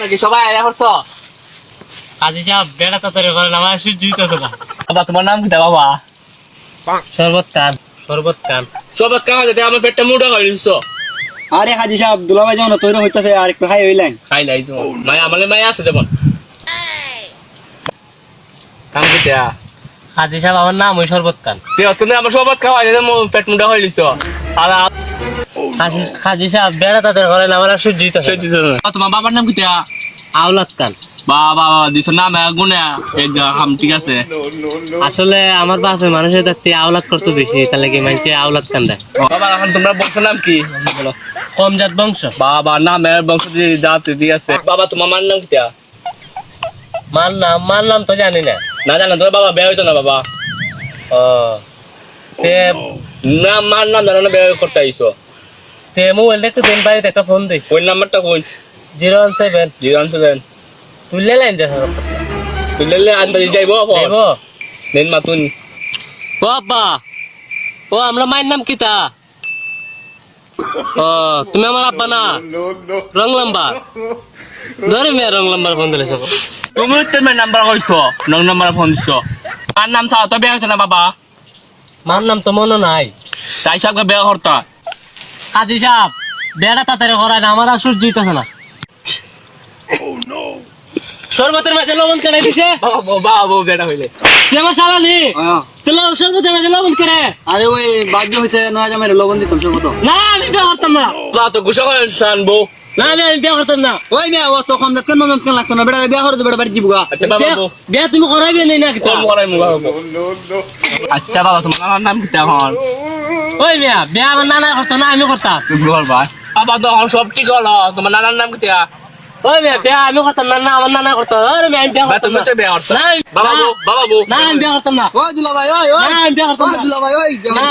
নাকি সবাই আয়া করছো কাজী সাহেব বেড়া তাড়াতাড়ি করেন আমার সহ্য হইতেছে না। বাবা তোমার নাম কি বাবা? শরবত খান। শরবত খান। সবাই কাজ যাতে আমার পেটটা মোটা করে দিছো। আরে হাজি সাহেব দুলাভাই যেমন তৈরি হইতেছে আর একটু হাই হইলেন। খাই নাই তো মায়া আমালে মায়া আছে যেমন কাম কিটা কাজী সাহেব আমার নাম ওই শরবত খান। তুমি আমার সবাই খাওয়া যাতে পেট মোটা হয়ে দিছো। আর কাজী সাহেব বেড়া তাড়াতাড়ি করেন আমার সহ্য হইতেছে না। তোমার বাবার নাম কিটা? আওলাদ খান। বাবা দিছো নাম গুনে একদম ঠিক আছে। আসলে আমার বাপে মানুষের কাছে আওলাদ করতে বেশি, তাহলে কি মানছে আওলাদ কান দেয়। বাবা এখন তোমার বংশ নাম কি বলো? কমজাত বংশ। বাবা নামের বংশ জাত ঠিক আছে। বাবা তোমার মার নাম কিটা? মার নাম তো জানি না। না জানো তো বাবা বিয়ে হইতো না বাবা। ও তে না মার নাম জানো না বিয়ে করতে আইছো? তে মোবাইলটা একটু দিন বাড়িতে একটা ফোন দিই। ওই নাম্বারটা কই? 017 017 তুললে লাইন যা তুই লেলে আনবাজি যাইবো দেবো। নেন মাতুন বাবা ও আমরা মায়ের নাম কিতা? ও তুমি আমার আব্বা না? রং নাম্বার ধরে মেয়ে রং নাম্বার ফোন দিলে সব। তুমি তো নাম্বার কইছো নং নাম্বার ফোন দিছো। আর নাম চাও তো বিয়ে হইতো না বাবা। মার নাম তো মনে নাই। তাই সবকে বিয়ে করতো। কাজী সাহেব বেড়া তাড়াতাড়ি করায় না আমার আর সহ্য হইতেছে না। শরবতের মাঝে লবণ কেটে দিছে। বাবা বেটা হইলে তুই আমার সালালি তাহলে শরবতের মাঝে লবণ কেটে। আরে ওই বাদ্য হয়েছে নয় জামের লবণ দিতাম সে মতো। না আমি বিয়ে করতাম না। বাবা তো গুছা করে আনবো। না আমি বিয়ে করতাম না। ওই মেয়ে ও তো কম দেখতে নন কেন লাগতো না বেটা বিয়া করে বেটা বাড়ি যাবো গা। আচ্ছা বাবা বিয়ে তুমি করাইবে নাই না কিতা? কম করাই মুগা আচ্ছা বাবা তোমার নানার নাম কি এখন? ওই মিয়া বিয়ে আমার নানা করতো না আমি করতাম। তুমি করবা বাবা তো এখন সব ঠিক হলো। তোমার নানার নাম কি? ওই মিয়া বিয়ে আমি করতাম না, না আমার নানা করতো। আরে মিয়া আমি বিয়ে করতাম তুমি না। তো বিয়ে করছো। না বাবা না, বাবা না আমি বিয়ে করতাম না। ওই দুলাভাই ওই না আমি বিয়ে করতাম ওই না। দুলাভাই ওই না